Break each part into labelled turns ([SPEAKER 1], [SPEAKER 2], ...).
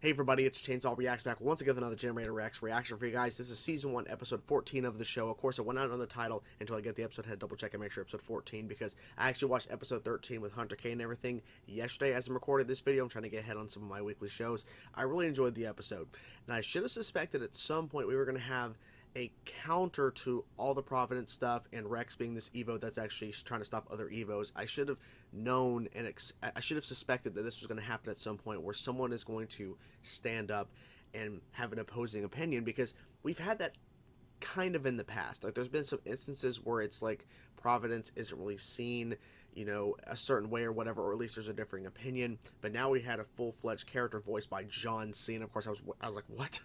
[SPEAKER 1] Hey everybody, it's Chainsaw Reacts back once again with another Generator Reacts reaction for you guys. This is Season 1, Episode 14 of the show. Of course, I went out on the title until I get the episode head double check and make sure Episode 14, because I actually watched Episode 13 with Hunter K and everything yesterday as I'm recording this video. I'm trying to get ahead on some of my weekly shows. I really enjoyed the episode, and I should have suspected at some point we were going to have a counter to all the Providence stuff and Rex being this Evo that's actually trying to stop other Evos. I should have known and I should have suspected that this was going to happen at some point, where someone is going to stand up and have an opposing opinion, because we've had that kind of in the past. Like, there's been some instances where it's like Providence isn't really seen, you know, a certain way or whatever, or at least there's a differing opinion. But now we had a full-fledged character voiced by John Cena. Of course, I was like, what?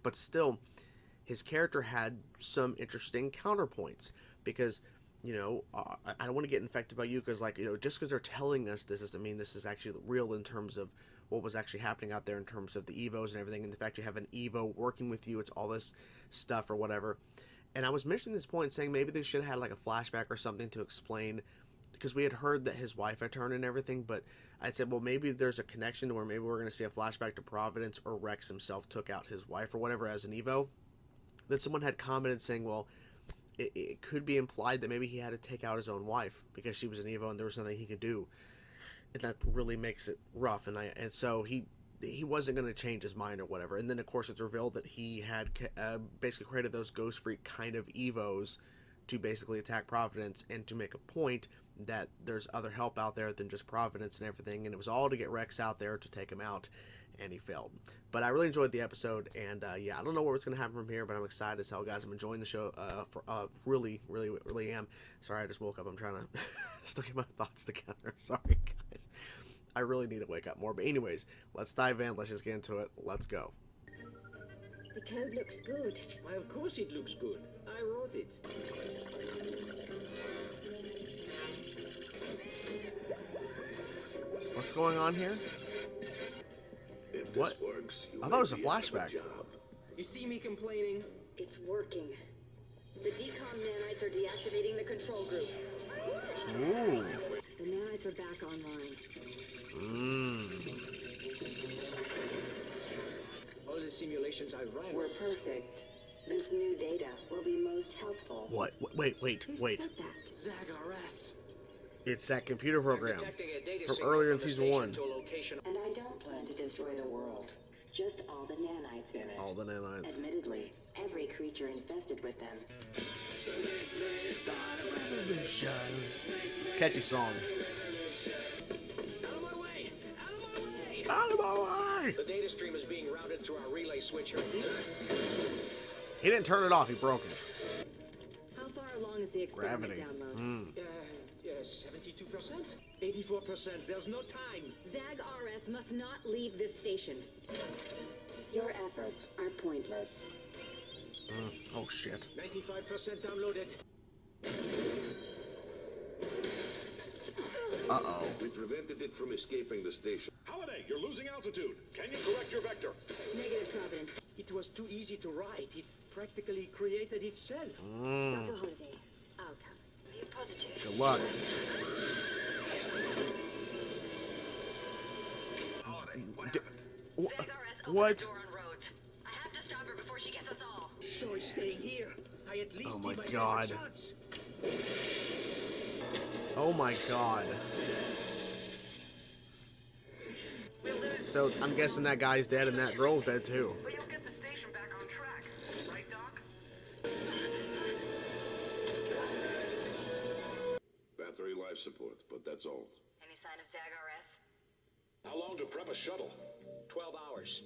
[SPEAKER 1] But still, his character had some interesting counterpoints, because, you know, I don't want to get infected by you, because, like, you know, just because they're telling us this doesn't mean this is actually real in terms of what was actually happening out there in terms of the Evos and everything, and the fact you have an Evo working with you, it's all this stuff or whatever. And I was mentioning this point, saying maybe they should have had like a flashback or something to explain, because we had heard that his wife had turned and everything, but I said, well, maybe there's a connection to where maybe we're going to see a flashback to Providence, or Rex himself took out his wife or whatever as an Evo. Then someone had commented saying, well, it could be implied that maybe he had to take out his own wife because she was an Evo and there was nothing he could do, and that really makes it rough. And so he wasn't going to change his mind or whatever. And then of course it's revealed that he had basically created those Ghost Freak kind of Evos to basically attack Providence and to make a point that there's other help out there than just Providence and everything. And it was all to get Rex out there to take him out, and he failed. But I really enjoyed the episode, and yeah, I don't know what's going to happen from here, but I'm excited as hell, guys. I'm enjoying the show, really am. Sorry, I just woke up. I'm trying to still get my thoughts together. Sorry, guys. I really need to wake up more. But anyways, let's dive in. Let's just get into it. Let's go.
[SPEAKER 2] The code looks good.
[SPEAKER 3] Why, of course it looks good. I wrote it.
[SPEAKER 1] What's going on here?
[SPEAKER 4] If
[SPEAKER 1] What?
[SPEAKER 4] this works, you
[SPEAKER 1] I thought it was a
[SPEAKER 4] may be out of
[SPEAKER 1] flashback.
[SPEAKER 4] job.
[SPEAKER 3] You see me complaining?
[SPEAKER 2] It's working. The decom nanites are deactivating the control group.
[SPEAKER 1] Ooh.
[SPEAKER 2] The nanites are back online.
[SPEAKER 3] All the simulations I ran.
[SPEAKER 2] We're perfect. This new data will be most helpful.
[SPEAKER 1] What? Wait.
[SPEAKER 2] Who said that?
[SPEAKER 3] Zag RS.
[SPEAKER 1] It's that computer program
[SPEAKER 3] Detecting a data
[SPEAKER 1] from
[SPEAKER 3] signal
[SPEAKER 1] earlier in
[SPEAKER 3] from the
[SPEAKER 1] Season
[SPEAKER 3] station
[SPEAKER 1] 1.
[SPEAKER 3] to a location.
[SPEAKER 2] And I don't plan to destroy the world. Just all the nanites in it.
[SPEAKER 1] All the nanites.
[SPEAKER 2] Admittedly, every creature infested with them.
[SPEAKER 1] Start a revolution. It's a catchy song.
[SPEAKER 3] Out of my way! Out of my way!
[SPEAKER 1] Out of my way!
[SPEAKER 3] The data stream is being routed through our relay switcher.
[SPEAKER 1] He didn't turn it off, he broke it.
[SPEAKER 2] How far along is the experiment
[SPEAKER 1] Gravity.
[SPEAKER 2] download?
[SPEAKER 3] Yes, 72%? 84%. There's no time.
[SPEAKER 2] Zag RS must not leave this station. Your efforts are pointless.
[SPEAKER 1] Oh shit.
[SPEAKER 3] 95% downloaded.
[SPEAKER 1] Uh-oh.
[SPEAKER 4] We prevented it from escaping the station.
[SPEAKER 5] Holiday, you're losing altitude. Can you correct your vector?
[SPEAKER 2] Negative Providence.
[SPEAKER 3] It was too easy to write. It practically created itself.
[SPEAKER 2] Dr. Holiday, I'll come. Be positive.
[SPEAKER 1] Good luck.
[SPEAKER 5] Holiday, what
[SPEAKER 1] D-
[SPEAKER 5] happened?
[SPEAKER 2] Zag RS opened
[SPEAKER 1] What?
[SPEAKER 2] the door on Rhodes. I have to stop her before she gets us all.
[SPEAKER 3] So I stay here. I at least
[SPEAKER 1] Oh my
[SPEAKER 3] give myself
[SPEAKER 1] God.
[SPEAKER 3] a chance.
[SPEAKER 1] Oh my god. So I'm guessing that guy's dead and that girl's dead too.
[SPEAKER 5] But you'll get the station back on track. Right, Doc?
[SPEAKER 4] Battery life support, but that's all.
[SPEAKER 2] Any sign of Zag RS?
[SPEAKER 5] How long to prep a shuttle?
[SPEAKER 3] 12 hours.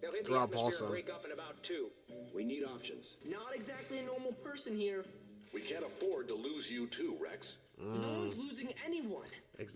[SPEAKER 3] They'll hit the
[SPEAKER 1] Drop
[SPEAKER 3] atmosphere
[SPEAKER 1] also.
[SPEAKER 3] and break up in about 2.
[SPEAKER 6] We need options.
[SPEAKER 3] Not exactly a normal person here.
[SPEAKER 5] We can't afford to lose you too, Rex.
[SPEAKER 3] No one's losing anyone.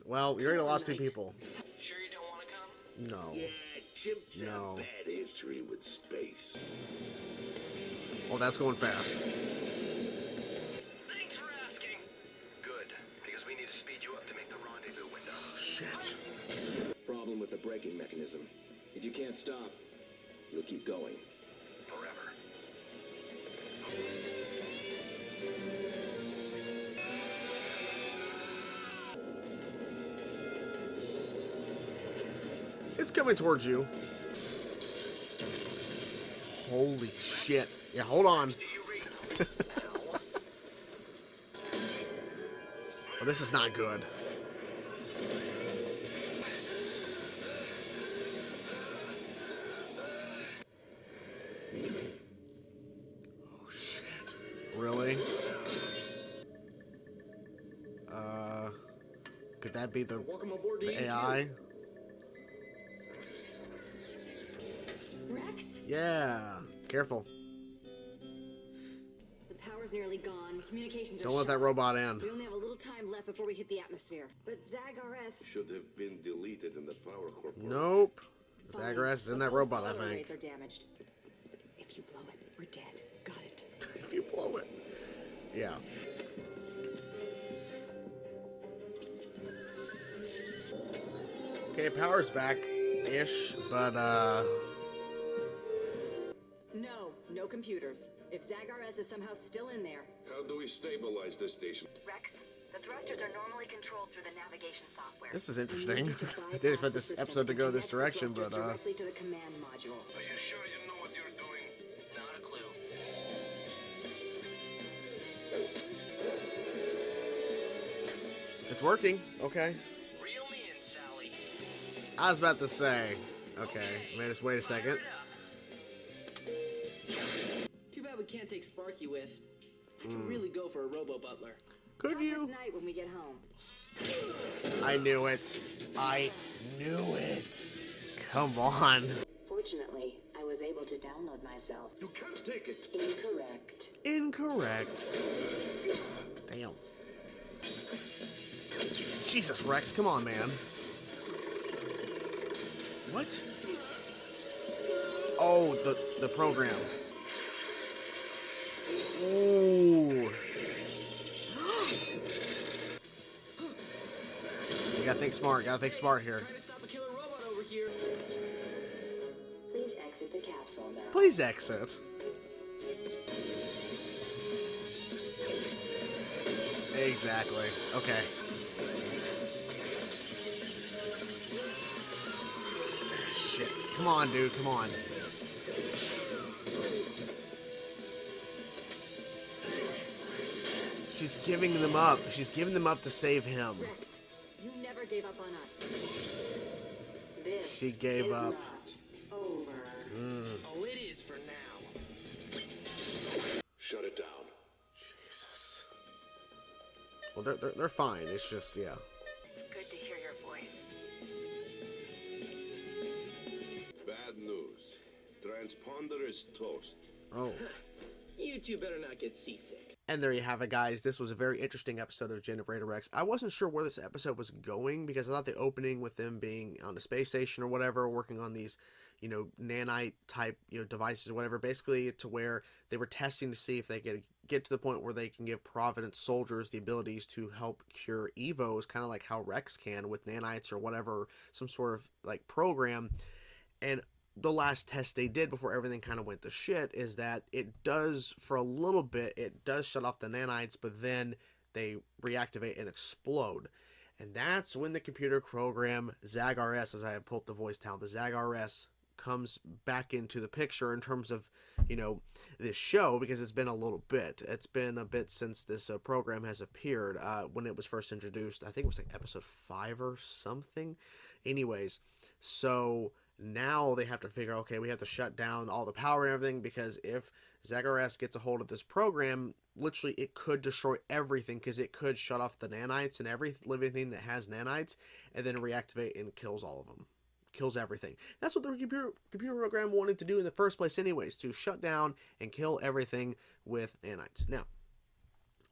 [SPEAKER 1] Well, you already lost 2 people.
[SPEAKER 3] Sure you don't want to come?
[SPEAKER 1] No.
[SPEAKER 4] Yeah, chimps
[SPEAKER 1] No.
[SPEAKER 4] have bad history with space.
[SPEAKER 1] Oh, that's going fast.
[SPEAKER 5] Thanks for asking. Good, because we need to speed you up to make the rendezvous window.
[SPEAKER 1] Shit.
[SPEAKER 6] Problem with the braking mechanism. If you can't stop, you'll keep going.
[SPEAKER 5] Forever.
[SPEAKER 1] It's coming towards you. Holy shit. Yeah, hold on. Oh, this is not good. Oh, shit. Really? Could that be the
[SPEAKER 3] Welcome aboard
[SPEAKER 1] the AI?
[SPEAKER 2] Rex?
[SPEAKER 1] Yeah. Careful.
[SPEAKER 2] The power's nearly gone. Communications are
[SPEAKER 1] Don't let that
[SPEAKER 2] shut.
[SPEAKER 1] robot in.
[SPEAKER 2] We only have a little time left before we hit the atmosphere. But Zag RS...
[SPEAKER 4] Should have been deleted in the power corporation.
[SPEAKER 1] Nope.
[SPEAKER 2] Fine.
[SPEAKER 1] Zagreus is in
[SPEAKER 2] But
[SPEAKER 1] that
[SPEAKER 2] both
[SPEAKER 1] robot, I
[SPEAKER 2] solar
[SPEAKER 1] think.
[SPEAKER 2] arrays are damaged. If you blow it, we're dead. Got it.
[SPEAKER 1] If you blow it. Yeah. Okay, power's back-ish, but,
[SPEAKER 2] No computers. If Zag RS is somehow still in there...
[SPEAKER 4] How do we stabilize this station?
[SPEAKER 7] Rex, the thrusters are normally controlled through the navigation software.
[SPEAKER 1] this is
[SPEAKER 2] we
[SPEAKER 1] interesting.
[SPEAKER 2] need to
[SPEAKER 1] I didn't expect
[SPEAKER 2] bypass the
[SPEAKER 1] this
[SPEAKER 2] system
[SPEAKER 1] episode to
[SPEAKER 2] and
[SPEAKER 1] go this
[SPEAKER 2] connect the
[SPEAKER 1] direction,
[SPEAKER 2] thrusters
[SPEAKER 1] but,
[SPEAKER 2] directly to the command module.
[SPEAKER 5] Are you sure you know what you're doing?
[SPEAKER 7] Not a clue.
[SPEAKER 1] it's working. Okay.
[SPEAKER 5] Reel me in, Sally.
[SPEAKER 1] I was about to say. Okay, wait a second.
[SPEAKER 8] Too bad we can't take Sparky with. I could really go for a Robo Butler.
[SPEAKER 1] Could
[SPEAKER 2] Talk
[SPEAKER 1] you?
[SPEAKER 2] with Knight when we get home.
[SPEAKER 1] I knew it. I knew it. Come on.
[SPEAKER 2] Fortunately, I was able to download myself.
[SPEAKER 4] You can't take it.
[SPEAKER 2] Incorrect.
[SPEAKER 1] Incorrect. Damn. Jesus, Rex, come on, man. What? Oh, the program. Ooh. You gotta think smart. Gotta think smart here.
[SPEAKER 8] Trying to stop a killer robot over here.
[SPEAKER 2] Please exit the capsule now.
[SPEAKER 1] Please exit. Exactly. Okay. Shit. Come on, dude. Come on. She's giving them up. She's giving them up to save him.
[SPEAKER 2] Rex, you never gave up on us. This
[SPEAKER 1] She gave
[SPEAKER 2] is
[SPEAKER 1] up.
[SPEAKER 2] not over.
[SPEAKER 8] Oh, it is for now.
[SPEAKER 4] Shut it down.
[SPEAKER 1] Jesus. Well, they're fine. It's just, yeah.
[SPEAKER 7] Good to hear your voice.
[SPEAKER 4] Bad news. Transponder is toast.
[SPEAKER 1] Oh.
[SPEAKER 8] You two better not get seasick.
[SPEAKER 1] And there you have it, guys. This was a very interesting episode of Generator Rex. I wasn't sure where this episode was going because I thought the opening with them being on the space station or whatever, working on these, nanite type, devices or whatever, basically to where they were testing to see if they could get to the point where they can give Providence soldiers the abilities to help cure Evos, kind of like how Rex can with nanites or whatever, some sort of like program. And the last test they did before everything kind of went to shit is that it does, for a little bit, it does shut off the nanites, but then they reactivate and explode. And that's when the computer program Zag RS, as I had pulled up the voice talent, the Zag RS comes back into the picture in terms of, this show, because it's been a little bit. It's been a bit since this program has appeared. When it was first introduced, I think it was like episode 5 or something. Anyways, so now they have to figure, okay, we have to shut down all the power and everything, because if Zag RS gets a hold of this program, literally it could destroy everything, because it could shut off the nanites and every living thing that has nanites, and then reactivate and kills all of them. Kills everything. That's what the computer program wanted to do in the first place anyways, to shut down and kill everything with nanites. Now,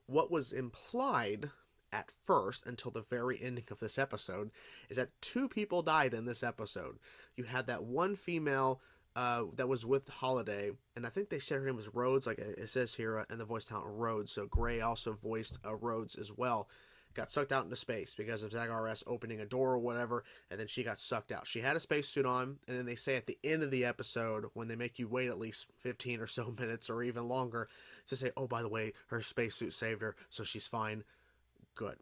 [SPEAKER 1] what was implied at first until the very ending of this episode is that 2 people died in this episode. You had that one female that was with Holiday, and I think they said her name was Rhodes, like it says here in the voice talent, Rhodes. So Gray also voiced Rhodes as well. Got sucked out into space because of Zag RS opening a door or whatever, and then she got sucked out. She had a spacesuit on, and then they say at the end of the episode, when they make you wait at least 15 or so minutes or even longer, to say, oh, by the way, her spacesuit saved her, so she's fine. Good.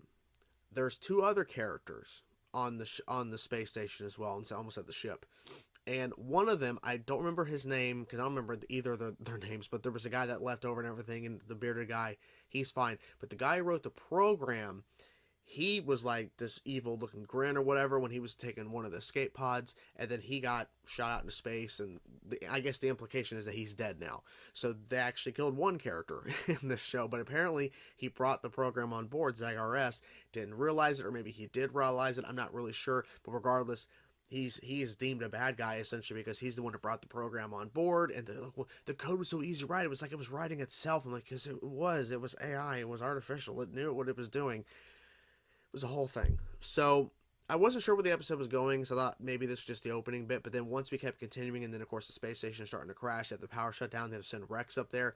[SPEAKER 1] There's 2 other characters on the space station as well, and it's almost at the ship. And one of them, I don't remember his name because I don't remember either of their names, but there was a guy that left over and everything, and the bearded guy, he's fine. But the guy who wrote the program, he was like this evil looking grin or whatever when he was taking one of the escape pods, and then he got shot out into space, and I guess the implication is that he's dead now. So they actually killed one character in this show, but apparently he brought the program on board. Zag-RS didn't realize it, or maybe he did realize it, I'm not really sure, but regardless, he is deemed a bad guy essentially because he's the one who brought the program on board. And they're like, well, the code was so easy to write, it was like it was writing itself. I'm like, because it was AI, it was artificial, it knew what it was doing. It was a whole thing. So I wasn't sure where the episode was going, so I thought maybe this was just the opening bit. But then once we kept continuing, and then of course the space station is starting to crash, they have the power shut down, they have to send Rex up there.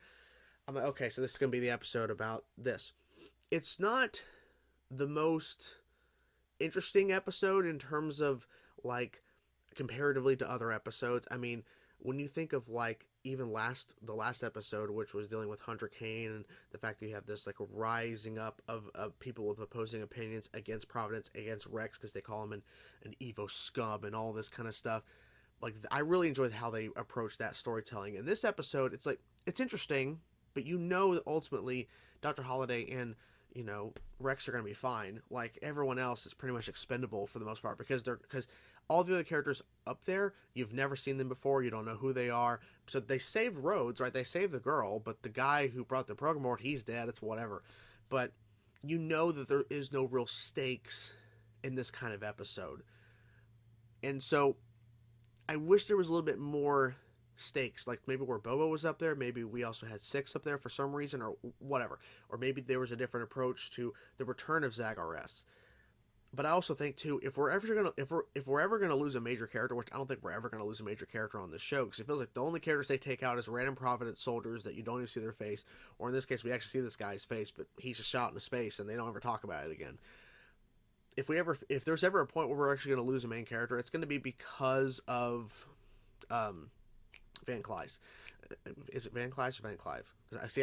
[SPEAKER 1] I'm like, okay, so this is going to be the episode about this. It's not the most interesting episode in terms of like comparatively to other episodes. I mean, when you think of like even the last episode, which was dealing with Hunter Kane and the fact that you have this like rising up of people with opposing opinions against Providence, against Rex, because they call him an Evo scum and all this kind of stuff. Like, I really enjoyed how they approached that storytelling. In this episode, it's like, it's interesting, but you know that ultimately Dr. Holiday and, you know, Rex are going to be fine. Like, everyone else is pretty much expendable for the most part because all the other characters up there, you've never seen them before, you don't know who they are. So they saved Rhodes, right? They saved the girl, but the guy who brought the program aboard, he's dead, it's whatever. But you know that there is no real stakes in this kind of episode. And so I wish there was a little bit more stakes, like maybe where Boba was up there, maybe we also had Six up there for some reason, or whatever. Or maybe there was a different approach to the return of Zag-RS. But I also think too, if we're ever gonna lose a major character, which I don't think we're ever gonna lose a major character on this show, because it feels like the only characters they take out is random Providence soldiers that you don't even see their face, or in this case we actually see this guy's face, but he's just shot into space and they don't ever talk about it again. If there's ever a point where we're actually gonna lose a main character, it's gonna be because of Van Cleef. Is it Van Cleef or Van Clive?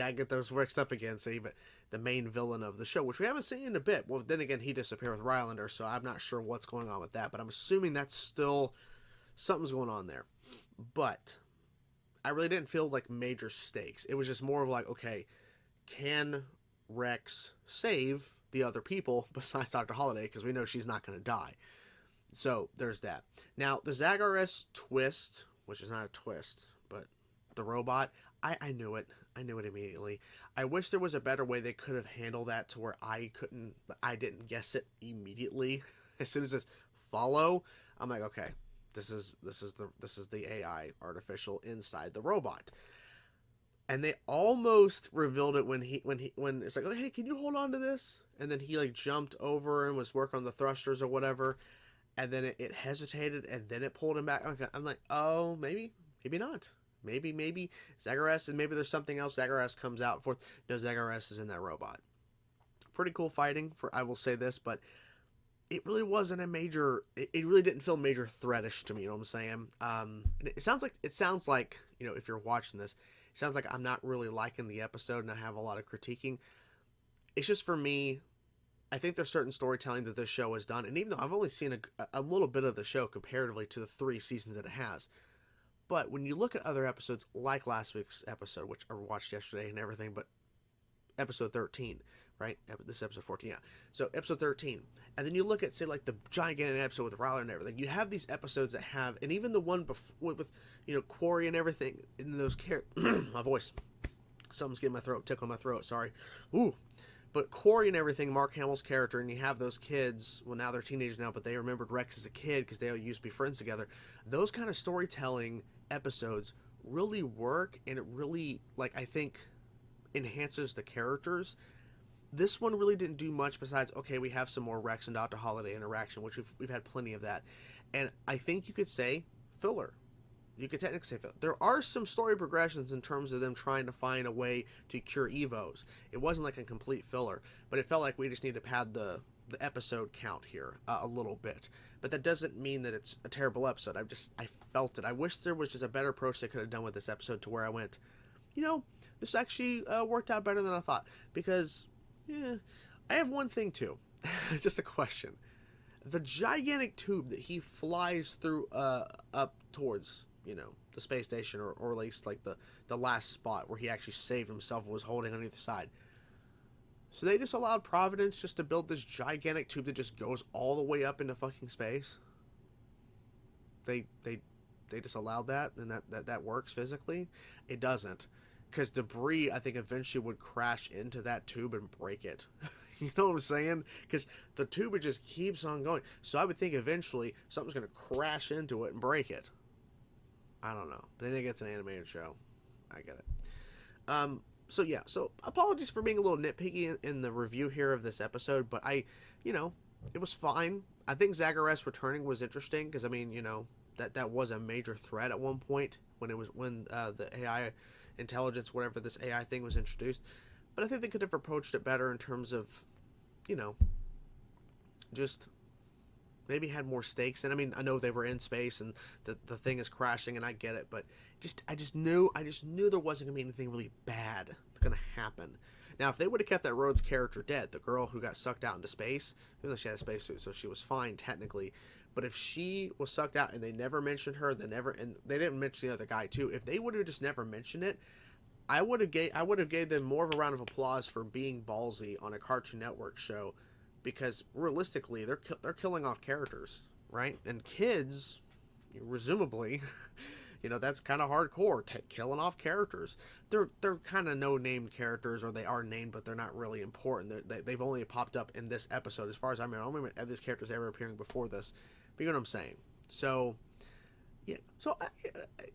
[SPEAKER 1] I get those mixed up again, see, but the main villain of the show, which we haven't seen in a bit. Well, then again, he disappeared with Rylander, so I'm not sure what's going on with that, but I'm assuming that's still something's going on there. But I really didn't feel like major stakes. It was just more of like, okay, can Rex save the other people besides Dr. Holiday? Because we know she's not going to die. So there's that. Now, the Zag-RS twist, which is not a twist, but the robot, I knew it. I knew it immediately. I wish there was a better way they could have handled that to where I didn't guess it immediately. As soon as this follow, I'm like, okay, this is the AI artificial inside the robot. And they almost revealed it when it's like, oh, hey, can you hold on to this? And then he like jumped over and was working on the thrusters or whatever. And then it hesitated and then it pulled him back. I'm like, oh, maybe not. Maybe Zag-RS, and maybe there's something else. Zag-RS comes out forth. No, Zag-RS is in that robot. Pretty cool fighting, I will say this, but it really wasn't a major. It really didn't feel major threatish to me. You know what I'm saying? It sounds like you know, if you're watching this, it sounds like I'm not really liking the episode, and I have a lot of critiquing. It's just for me. I think there's certain storytelling that this show has done, and even though I've only seen a little bit of the show comparatively to the 3 seasons that it has. But when you look at other episodes, like last week's episode, which I watched yesterday and everything, but episode 13, right? This is episode 14, yeah. So episode 13. And then you look at, say, like the gigantic episode with Ryler and everything. You have these episodes that have, and even the one before with you know, Quarry and everything, in those my voice. Something's getting my throat, tickling my throat, sorry. Ooh. But Quarry and everything, Mark Hamill's character, and you have those kids, well, now they're teenagers now, but they remembered Rex as a kid because they all used to be friends together. Those kind of storytelling episodes really work, and it really, like, I think enhances the characters. This one really didn't do much besides, okay, we have some more Rex and Dr. Holiday interaction, which we've had plenty of that. And I think you could say filler. You could technically say filler. There are some story progressions in terms of them trying to find a way to cure Evos. It wasn't like a complete filler, but it felt like we just need to pad the episode count here a little bit. But that doesn't mean that it's a terrible episode. I felt it. I wish there was just a better approach they could have done with this episode to where I went, you know, this actually worked out better than I thought. Because, yeah, I have one thing too. Just a question. the gigantic tube that he flies through up towards, you know, the space station, or at least like the last spot where he actually saved himself and was holding on either side. So they just allowed Providence just to build this gigantic tube that just goes all the way up into fucking space. They just allowed that, and that works physically. It doesn't, because debris, I think, eventually would crash into that tube and break it. You know what I'm saying? Because the tube, it just keeps on going. So I would think eventually something's going to crash into it and break it. I don't know. But then it gets an animated show. I get it. So yeah. So apologies for being a little nitpicky in the review here of this episode, but you know, it was fine. I think Zagreus returning was interesting because, I mean, you know, that was a major threat at one point when the AI intelligence, whatever this AI thing was introduced. But I think they could have approached it better in terms of, you know, just maybe had more stakes. And I mean, I know they were in space and the thing is crashing, and I get it, but I just knew there wasn't gonna be anything really bad gonna happen. Now, if they would have kept that Rhodes character dead, the girl who got sucked out into space, even though she had a spacesuit, so she was fine technically. But if she was sucked out and they never mentioned her, and they didn't mention the other guy too. If they would have just never mentioned it, I would have gave them more of a round of applause for being ballsy on a Cartoon Network show, because realistically, they're killing off characters, right? And kids, presumably, you know, that's kind of hardcore, killing off characters. They're kind of no-named characters, or they are named, but they're not really important. They've only popped up in this episode, as far as I mean. I don't remember these characters ever appearing before this, but you know what I'm saying. So, yeah. So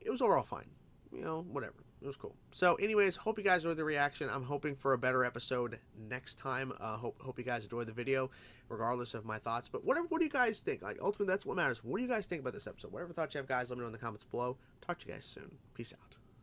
[SPEAKER 1] it was overall fine. You know, whatever. It was cool. So anyways, hope you guys enjoyed the reaction. I'm hoping for a better episode next time. Hope you guys enjoyed the video, regardless of my thoughts. But what do you guys think? Like, ultimately, that's what matters. What do you guys think about this episode? Whatever thoughts you have, guys, let me know in the comments below. Talk to you guys soon. Peace out.